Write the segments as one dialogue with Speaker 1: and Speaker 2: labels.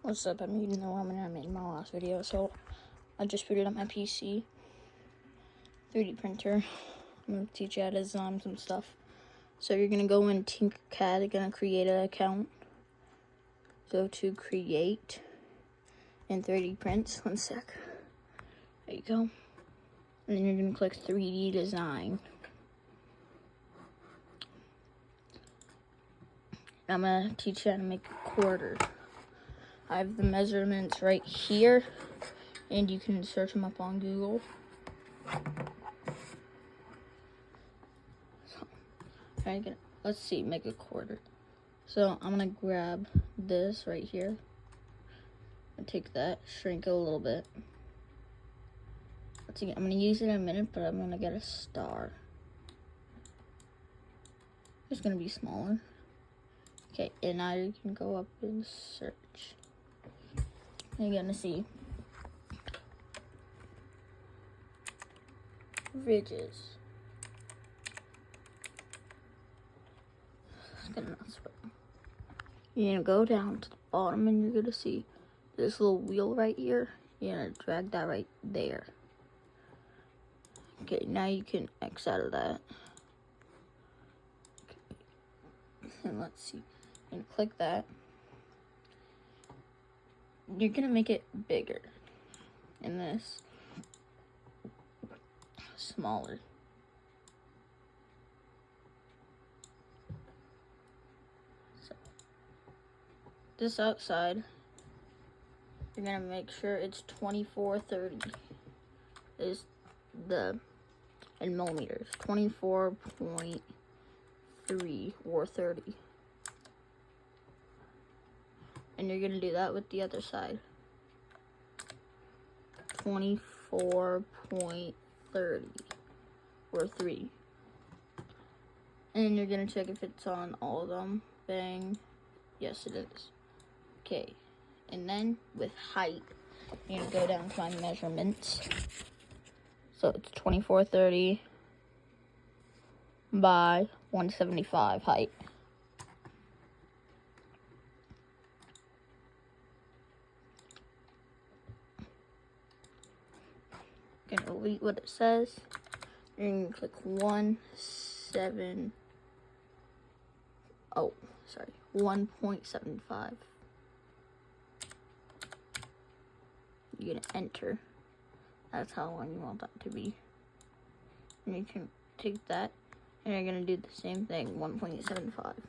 Speaker 1: What's up? I'm eating the ramen I made in my last video, so I just booted up my PC, 3D printer. I'm going to teach you how to design some stuff. So you're going to go in Tinkercad, you're going to create an account. Go to create and 3D prints. One sec. There you go. And then you're going to click 3D design. I'm going to teach you how to make a quarter. I have the measurements right here, and you can search them up on Google. So, let's see, make a quarter. So I'm gonna grab this right here and take that, shrink it a little bit. Let's see, I'm gonna use it in a minute, but I'm gonna get a star. It's gonna be smaller. Okay, and now you can go up and search. You're gonna see ridges. You're gonna go down to the bottom and you're gonna see this little wheel right here. You're gonna drag that right there. Okay, now you can X out of that. Okay. And let's see. And click that. You're gonna make it bigger. And this smaller. So this outside, you're gonna make sure it's 2430 is the in millimeters, 24.3 or 30. And you're gonna do that with the other side, 24.30 or 3. And you're gonna check if it's on all of them. Bang. Yes, it is. Okay. And then with height, you're gonna go down to my measurements. So it's 2430 by 175 height. Gonna delete what it says. You're gonna click 1.75. You're gonna enter. That's how long you want that to be. And you can take that and you're gonna do the same thing, 1.75.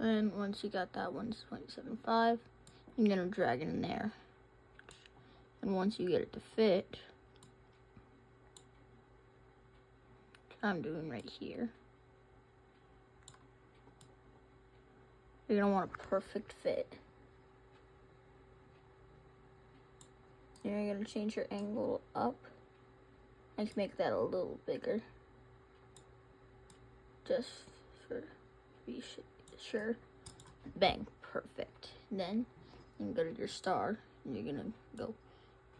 Speaker 1: And once you got that 1.75, you're gonna drag it in there. And once you get it to fit, I'm doing right here. You're gonna want a perfect fit. You're gonna change your angle up. I can make that a little bigger, just for be sure. Bang, perfect. Then you can go to your star, and you're gonna go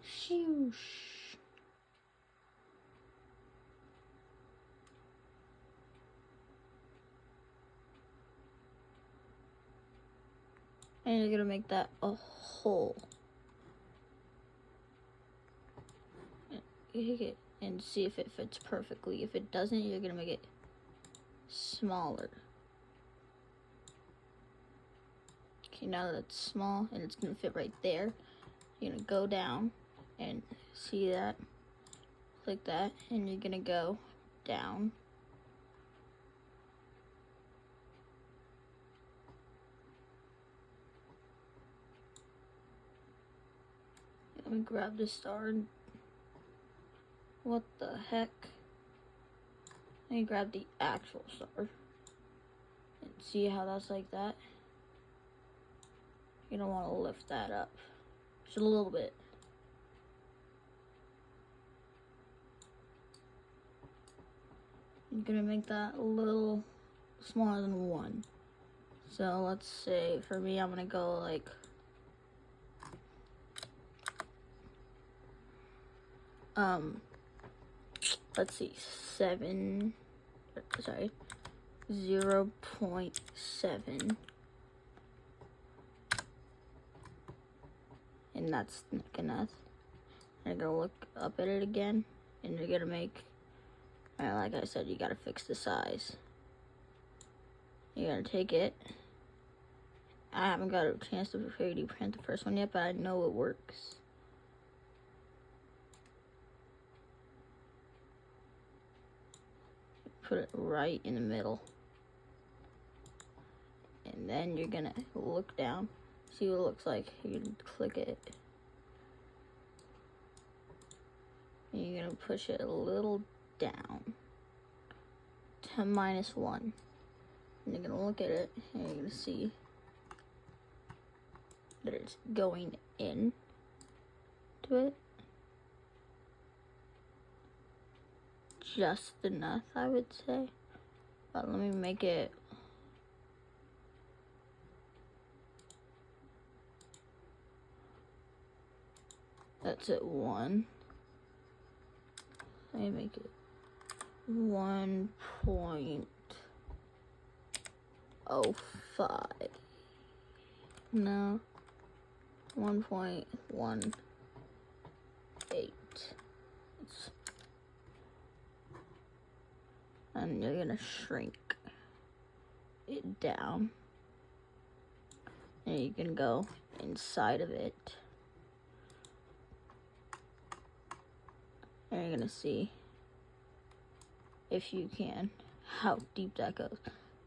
Speaker 1: shoosh. And you're gonna make that a hole. And see if it fits perfectly. If it doesn't, you're gonna make it smaller. Okay, now that it's small and it's gonna fit right there, you're gonna go down and see that. Click that, and you're gonna go down. Let me grab the star. What the heck? Let me grab the actual star. And see how that's like that? You don't want to lift that up. Just a little bit. I'm gonna make that a little smaller than 1. So let's say for me, I'm gonna go like let's see, 7 sorry, 0.7. And that's not enough. You're gonna look up at it again, and you're gonna make, like I said, you gotta fix the size. You're gonna take it. I haven't got a chance to 3D print the first one yet, but I know it works. Put it right in the middle. And then you're gonna look down, see what it looks like. You're gonna click it. And you're gonna push it a little down to -1. And you're gonna look at it and you're gonna see that it's going in to it. Just enough, I would say. But let me make it that's at 1. Let me make it 1.05. No, 1.18. And you're gonna shrink it down. And you can go inside of it. And you're gonna see, if you can, how deep that goes.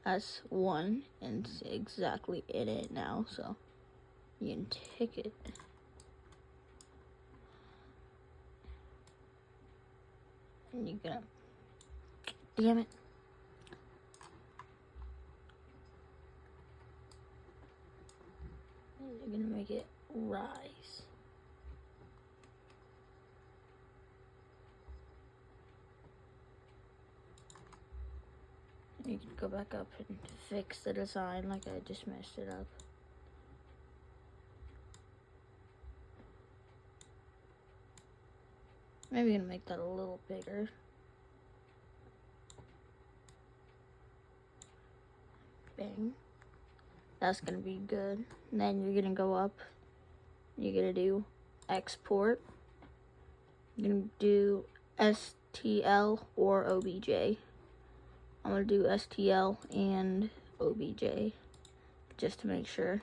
Speaker 1: That's 1, and it's exactly in it now, so you can take it. And you're gonna, damn it. And you're gonna make it rise. You can go back up and fix the design like I just messed it up. Maybe I'm gonna make that a little bigger. Bang. That's gonna be good. And then you're gonna go up. You're gonna do export. You're gonna do STL or OBJ. I'm gonna do STL and OBJ just to make sure.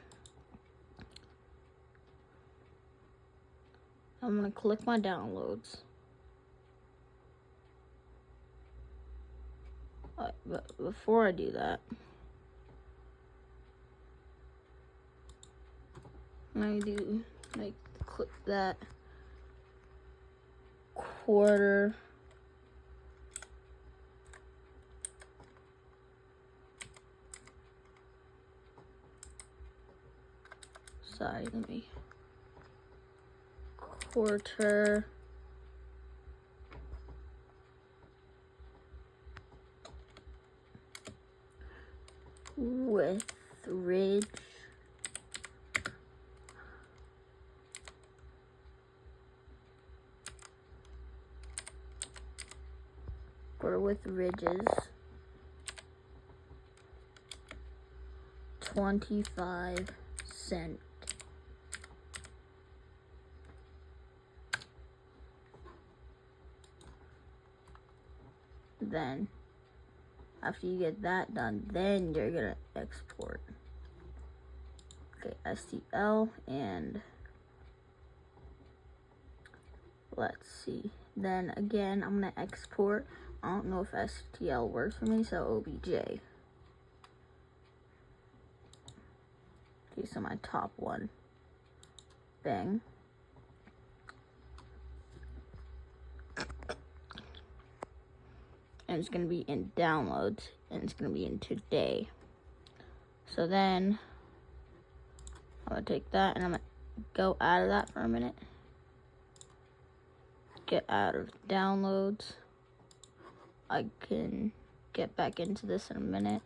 Speaker 1: I'm gonna click my downloads. But before I do that, I do click that quarter. Sorry, let me quarter with ridge or with ridges 25 cents. Then after you get that done, then you're gonna export. Okay, STL, and let's see. Then again, I'm gonna export. I don't know if STL works for me, so OBJ. Okay, so my top one. Bang. And it's gonna be in downloads, and it's gonna be in today. So then I'm gonna take that and I'm gonna go out of that for a minute. Get out of downloads. I can get back into this in a minute.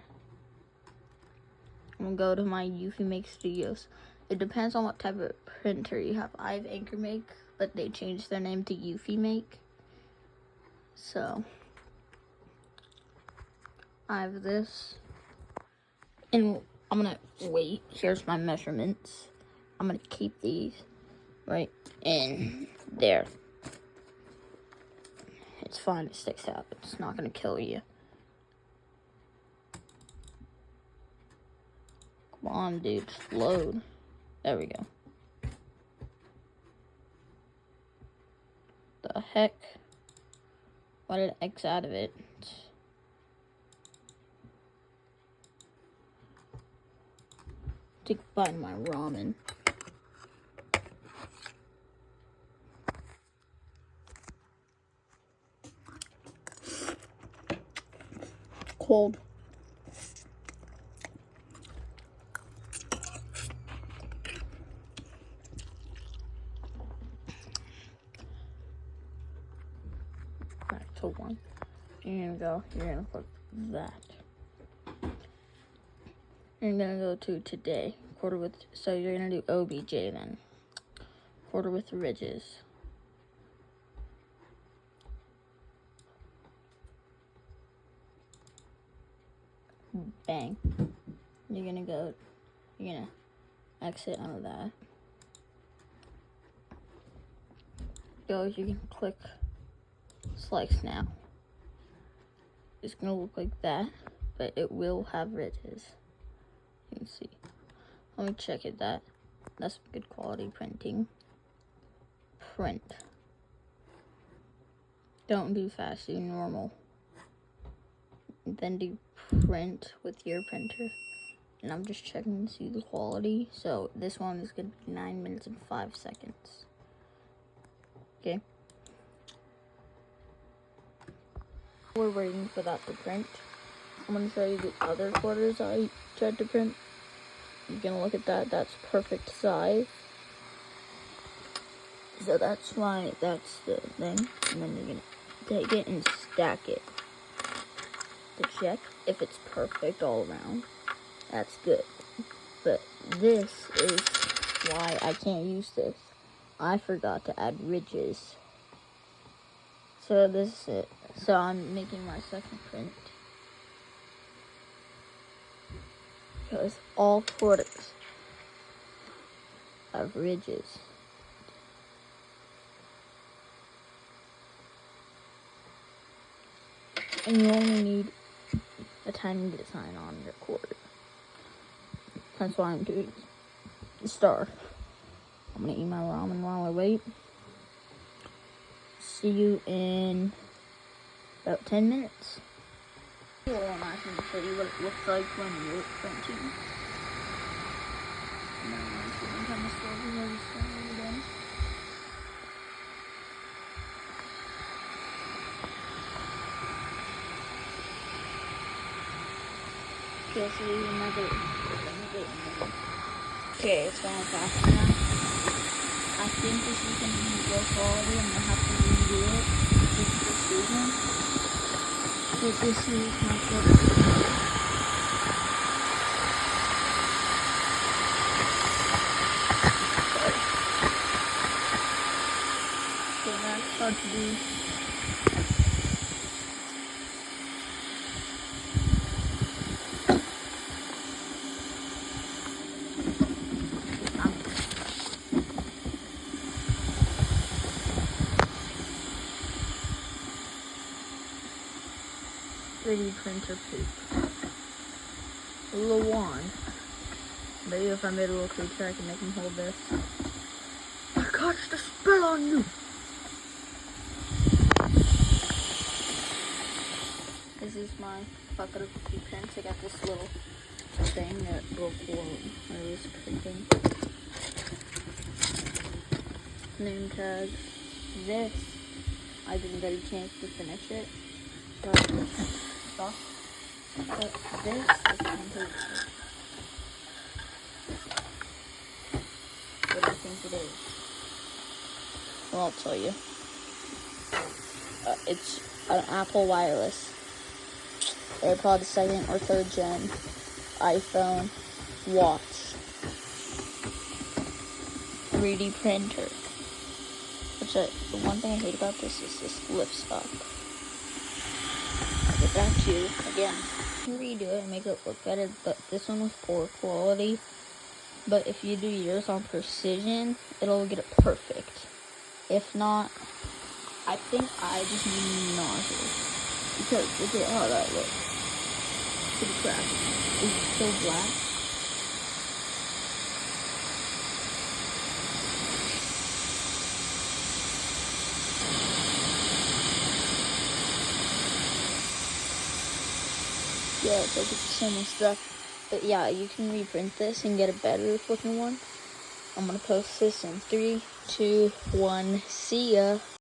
Speaker 1: I'm gonna go to my Eufy Make Studios. It depends on what type of printer you have. I have Anchor Make, but they changed their name to Eufy Make. So I have this, and I'm gonna wait. Here's my measurements. I'm gonna keep these right in there. It's fine, it sticks out. It's not gonna kill you. Come on, dude, just load. There we go. The heck? Why did it X out of it? Take a bite of my ramen. Cold. Back to one. You're gonna put that. You're gonna go to today. Quarter with, so you're gonna do OBJ then. Quarter with ridges. Bang. You're gonna exit out of that. You can click slice now. It's gonna look like that, but it will have ridges. You can see. Let me check it. That's good quality printing. Print. Don't do fast, do normal. Then do print with your printer. And I'm just checking to see the quality. So this one is gonna be 9 minutes and 5 seconds. Okay. We're waiting for that to print. I'm gonna show you the other quarters I tried to print. You're gonna look at that. That's perfect size. So that's the thing. And then you're gonna take it and stack it to check if it's perfect all around. That's good. But this is why I can't use this. I forgot to add ridges. So this is it. So I'm making my second print. Because all quarters have ridges. And you only need a tiny design on your quarter. That's why I'm doing the star. I'm gonna eat my ramen while I wait. See you in about 10 minutes. I'm actually show you what it looks like when you're printing. And then I'm going to kind of slowly again. Okay, so another. Okay, it's going fast now. I think this is going to be low quality. I'm going to have to redo it. It's precision. But this is my quarter. So that's hard to do. Printer poop. A little wand. Maybe if I made a little creature, I can make him hold this. I cast a spell on you! This is my bucket of cookie prints. I got this little thing that will pour when I was printing. Name tag. This, I didn't get a chance to finish it. But this is complete. What do you think it is? Well, I'll tell you. It's an Apple wireless AirPod 2nd or 3rd gen iPhone watch 3D printer. Which the one thing I hate about this is this lifts up. that too. Again, you can redo it and make it look better, but this one was poor quality. But if you do yours on precision, it'll get it perfect. If not, I think I just need nozzle. Because look at how that looks. Pretty crappy. It's so black. Yeah, it's like it's the same stuff. But yeah, you can reprint this and get a better looking one. I'm gonna post this in 3, 2, 1. See ya.